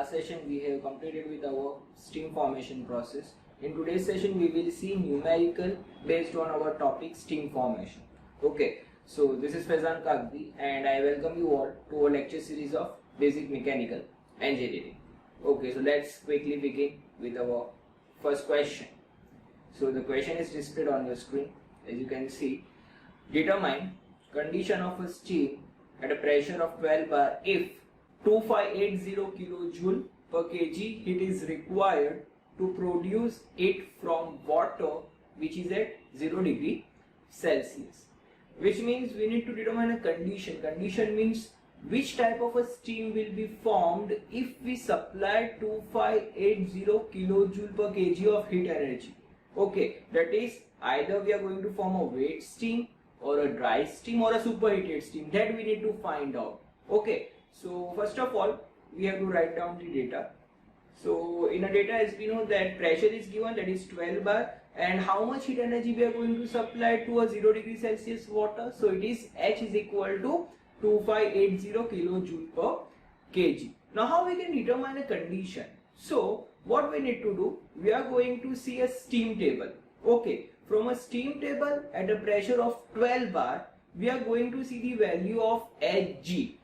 last session we have completed with our steam formation process. In today's session we will see numerical based on our topic steam formation. Okay, so this is Faizan Kagdi and I welcome you all to our lecture series of basic mechanical engineering. Okay, so let's quickly begin with our first question. So the question is displayed on your screen. As you can see, determine condition of a steam at a pressure of 12 bar if 2580 kilojoule per kg heat is required to produce it from water which is at 0 degree Celsius. Which means we need to determine a condition. Condition means which type of a steam will be formed if we supply 2580 kilojoule per kg of heat energy. Okay, that is either we are going to form a wet steam or a dry steam or a superheated steam. That we need to find out. Okay, so first of all we have to write down the data. So in a data, as we know that pressure is given, that is 12 bar, and how much heat energy we are going to supply to a 0 degree Celsius water. So it is H is equal to 2580 kilojoule per kg. Now how we can determine a condition? So what we need to do, we are going to see a steam table. Okay, from a steam table at a pressure of 12 bar, we are going to see the value of Hg.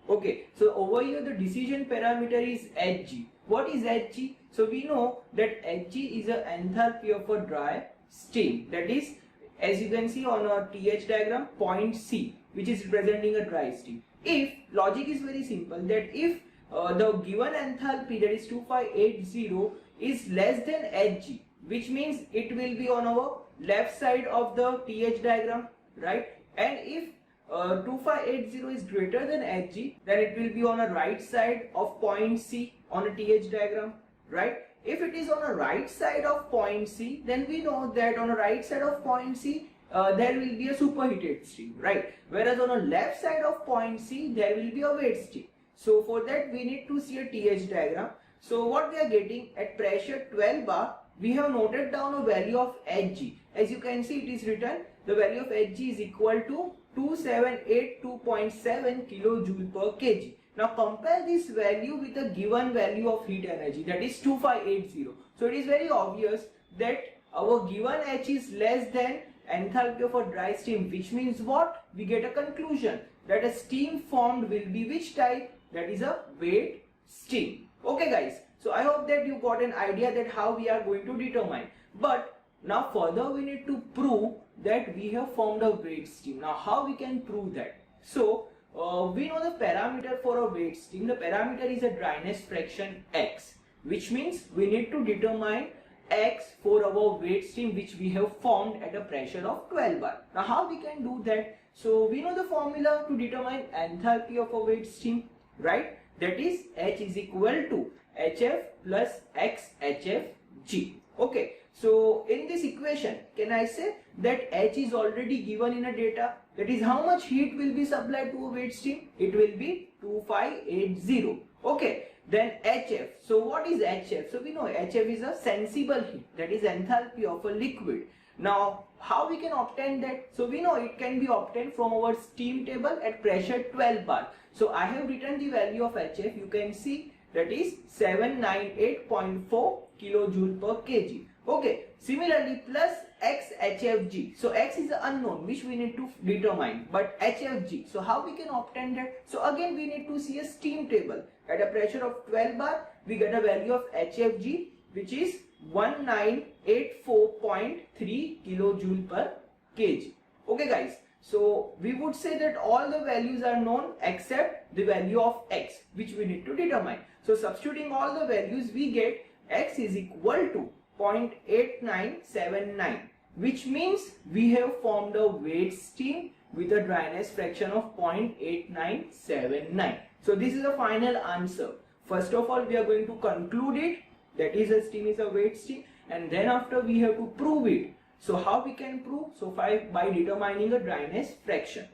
Okay, so over here the decision parameter is Hg. What is Hg? So we know that Hg is the enthalpy of a dry steam. That is, as you can see on a TH diagram, point C, which is representing a dry steam. If logic is very simple, that if the given enthalpy, that is 2580, is less than Hg, which means it will be on our left side of the TH diagram, right? And if 2580 is greater than Hg, then it will be on the right side of point C on a TH diagram, right? If it is on the right side of point C, then we know that on the right side of point C there will be a superheated steam, right? Whereas on the left side of point C there will be a wet steam. So for that we need to see a TH diagram. So what we are getting at pressure 12 bar, we have noted down a value of Hg. As you can see, it is written the value of Hg is equal to 2782.7 kilojoule per kg. Now compare this value with the given value of heat energy, that is 2580. So it is very obvious that our given H is less than enthalpy of a dry steam, which means what? We get a conclusion that a steam formed will be which type? That is a wet steam. Okay guys, so I hope that you got an idea that how we are going to determine. But now further we need to prove that we have formed a wet steam. Now how we can prove that? So we know the parameter for a wet steam. The parameter is a dryness fraction X, which means we need to determine X for our wet steam which we have formed at a pressure of 12 bar. Now how we can do that? So we know the formula to determine enthalpy of a wet steam, right? That is H is equal to HF plus XHFG. Okay, so in this equation, can I say that H is already given in a data? That is how much heat will be supplied to a wet steam? It will be 2580. Okay, then HF. So what is HF? So we know HF is a sensible heat, that is enthalpy of a liquid. Now how we can obtain that? So we know it can be obtained from our steam table at pressure 12 bar. So I have written the value of HF. You can see that is 798.4 kilojoule per kg. Okay, similarly plus XHFG. So X is the unknown which we need to determine, but HFG. So how we can obtain that? So again we need to see a steam table. At a pressure of 12 bar, we get a value of HFG which is 1984.3 kilojoule per kg. Okay guys, so we would say that all the values are known except the value of X which we need to determine. So substituting all the values, we get X is equal to 0.8979, which means we have formed a wet steam with a dryness fraction of 0.8979. So this is the final answer. First of all, we are going to conclude it, that is a steam is a wet steam, and then after we have to prove it. So how we can prove? So by determining a dryness fraction.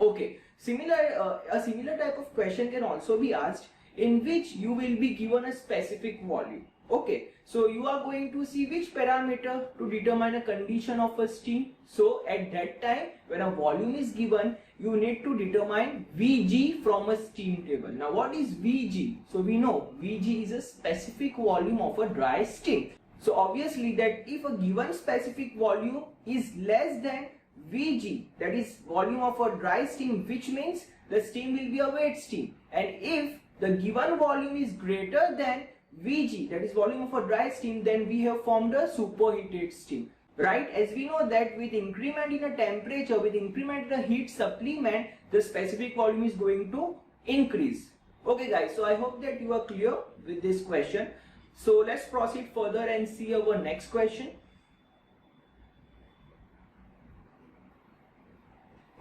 Okay, a similar type of question can also be asked in which you will be given a specific volume. Okay, so you are going to see which parameter to determine a condition of a steam. So at that time, when a volume is given, you need to determine Vg from a steam table. Now what is Vg? So we know Vg is a specific volume of a dry steam. So obviously that if a given specific volume is less than Vg, that is volume of a dry steam, which means the steam will be a wet steam. And if the given volume is greater than Vg, that is volume of a dry steam, then we have formed a superheated steam. Right, as we know that with increment in a temperature, with increment in a heat supplement, the specific volume is going to increase. Okay guys, so I hope that you are clear with this question. So let's proceed further and see our next question.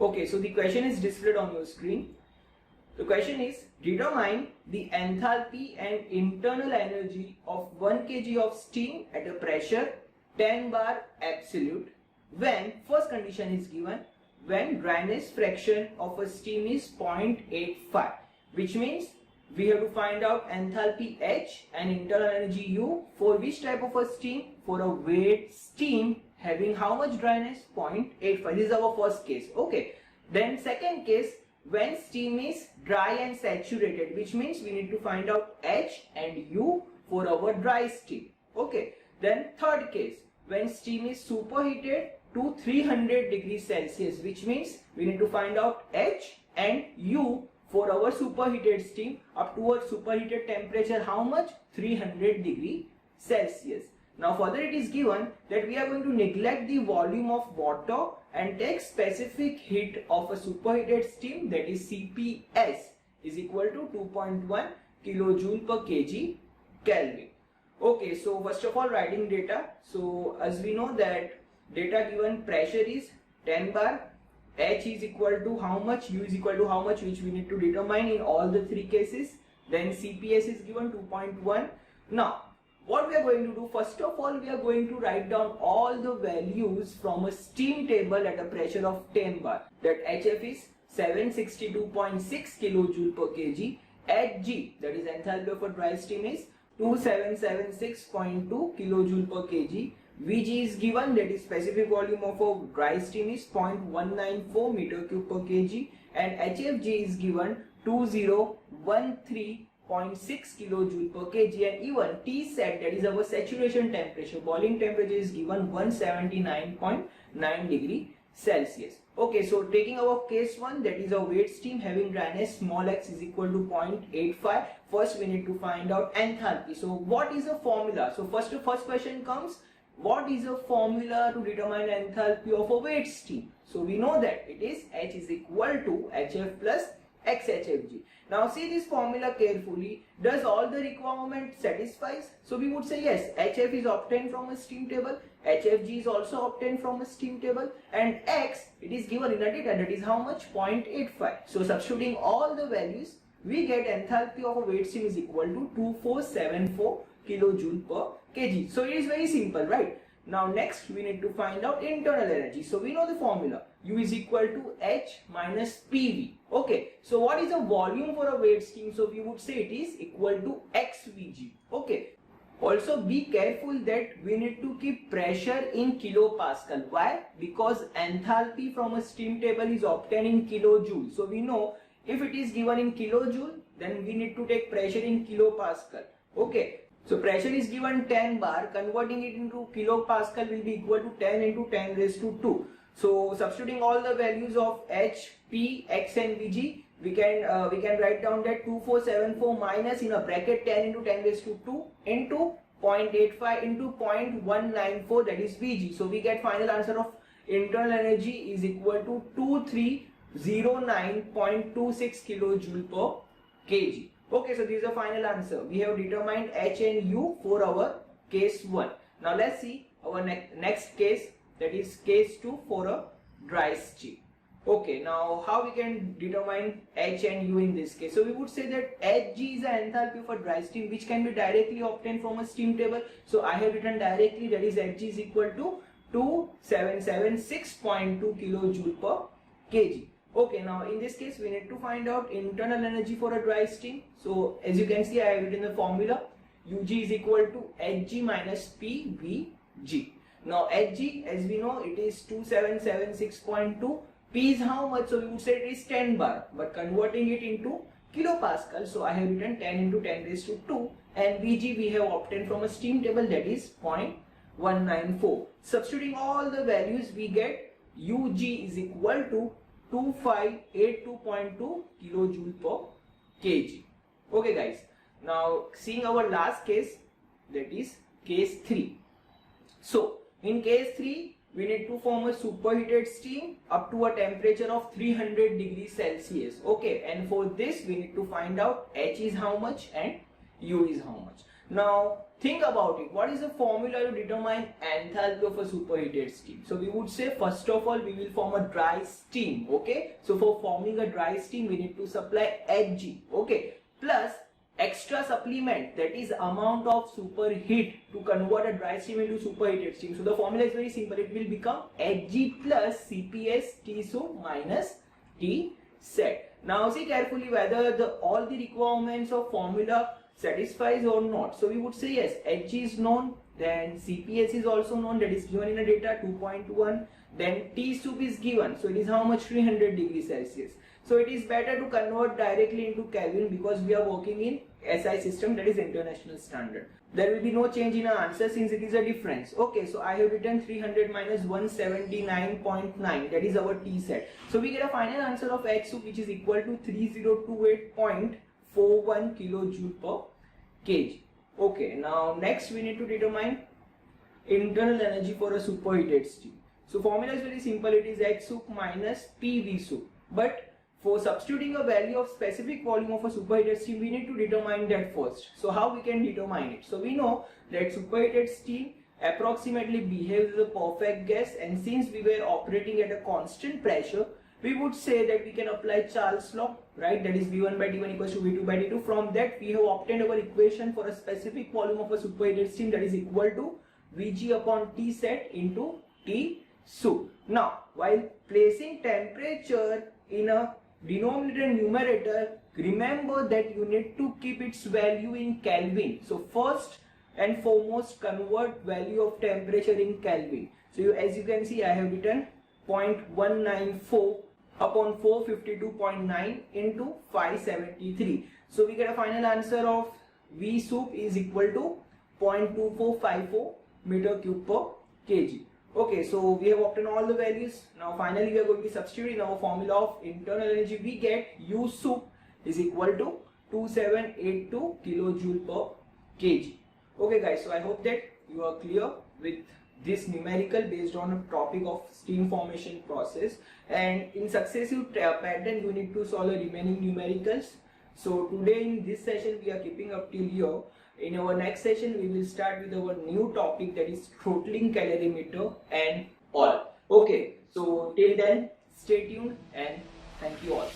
Okay, so the question is displayed on your screen. The question is, determine the enthalpy and internal energy of 1 kg of steam at a pressure 10 bar absolute when first condition is given, when dryness fraction of a steam is 0.85, which means we have to find out enthalpy H and internal energy U for which type of a steam? For a wet steam having how much dryness? 0.85. This is our first case. Okay. Then second case, when steam is dry and saturated, which means we need to find out H and U for our dry steam. Okay. Then third case, when steam is superheated to 300 degrees Celsius, which means we need to find out H and U for our superheated steam up to a superheated temperature, how much? 300 degrees Celsius. Now further it is given that we are going to neglect the volume of water and take specific heat of a superheated steam, that is CPS is equal to 2.1 kilojoule per kg Kelvin. Okay, so first of all writing data. So as we know that data given, pressure is 10 bar, H is equal to how much, U is equal to how much, which we need to determine in all the three cases. Then CPS is given 2.1. Now what we are going to do, first of all we are going to write down all the values from a steam table at a pressure of 10 bar. That HF is 762.6 kilojoule per kg, Hg, that is enthalpy of a dry steam, is 2776.2 kilojoule per kg, Vg is given, that is specific volume of a dry steam is 0.194 meter cube per kg, and HFG is given 2013.6 kilojoule per kg, and even T set, that is our saturation temperature, boiling temperature, is given 179.9 degree Celsius. Okay, so taking our case 1, that is a wet steam having dryness small x is equal to 0.85. First we need to find out enthalpy. So what is the formula? So first question comes, what is the formula to determine enthalpy of a wet steam? So we know that it is H is equal to HF plus XHFG. Now see this formula carefully. Does all the requirement satisfies? So we would say yes, HF is obtained from a steam table, HFG is also obtained from a steam table, and X, it is given in a data, that is how much? 0.85. So substituting all the values, we get enthalpy of a wet steam is equal to 2474 kilojoule per kg. So it is very simple, right? Now next we need to find out internal energy. So we know the formula, U is equal to H minus PV. Okay, so what is the volume for a wet steam? So we would say it is equal to XVG. Okay, also be careful that we need to keep pressure in kilopascal. Why? Because enthalpy from a steam table is obtained in kilojoule. So we know if it is given in kilojoule, then we need to take pressure in kilopascal. Okay, so pressure is given 10 bar, converting it into kilopascal will be equal to 10 into 10 raised to 2. So substituting all the values of H, P, X and Vg, we can write down that 2474 minus in a bracket 10 into 10 raised to 2 into 0.85 into 0.194, that is Vg. So we get final answer of internal energy is equal to 2309.26 kilojoule per kg. Okay, so this is the final answer. We have determined H and U for our case 1. Now let's see our next case, that is case 2 for a dry steam. Okay, now how we can determine H and U in this case? So we would say that Hg is the enthalpy of a dry steam which can be directly obtained from a steam table. So I have written directly, that is Hg is equal to 2776.2 kilojoule per kg. Okay, now in this case we need to find out internal energy for a dry steam. So as you can see, I have written the formula. Ug is equal to Hg minus Pvg. Now Hg, as we know, it is 2776.2. P is how much? So we would say it is 10 bar, but converting it into kilopascal, so I have written 10 into 10 raised to 2, and Vg we have obtained from a steam table, that is 0.194. Substituting all the values, we get Ug is equal to 2582.2 kilojoule per kg. Okay guys, now seeing our last case, that is case 3. So in case 3, we need to form a superheated steam up to a temperature of 300 degrees Celsius. Okay, and for this we need to find out H is how much and U is how much. Now think about it. What is the formula to determine enthalpy of a superheated steam? So we would say, first of all, we will form a dry steam. Okay, so for forming a dry steam, we need to supply Hg. Okay, plus extra supplement, that is amount of superheat to convert a dry steam into superheated steam. So the formula is very simple. It will become Hg plus Cps T sub minus T set. Now see carefully whether all the requirements of formula satisfies or not. So we would say yes, Hg is known, then Cps is also known, that is given in the data 2.1, then T sub is given, so it is how much? 300 degrees Celsius. So it is better to convert directly into Kelvin because we are working in SI system, that is international standard. There will be no change in our answer since it is a difference. Okay, so I have written 300 minus 179.9, that is our T set. So we get a final answer of H sub which is equal to 3028.41 kilojoule per kg. Okay, now next we need to determine internal energy for a superheated steam. So formula is very simple. It is H sub minus PV sub. But for substituting a value of specific volume of a superheated steam, we need to determine that first. So how we can determine it? So we know that superheated steam approximately behaves as a perfect gas, and since we were operating at a constant pressure, we would say that we can apply Charles law, right? That is V1 by T1 equals to V2 by T2. From that we have obtained our equation for a specific volume of a superheated steam, that is equal to Vg upon T set into T sub. Now while placing temperature in a denominator and numerator, remember that you need to keep its value in Kelvin. So first and foremost, convert value of temperature in Kelvin. So as you can see, I have written 0.194 upon 452.9 into 573. So we get a final answer of V sub is equal to 0.2454 meter cube per kg. Okay, so we have obtained all the values. Now finally we are going to substitute in our formula of internal energy. We get U sub is equal to 2782 kilojoule per kg. Okay guys, so I hope that you are clear with this numerical based on a topic of steam formation process, and in successive pattern you need to solve the remaining numericals. So today in this session we are keeping up till here. In our next session we will start with our new topic, that is throttling calorimeter and all. Okay, so till then stay tuned and thank you all.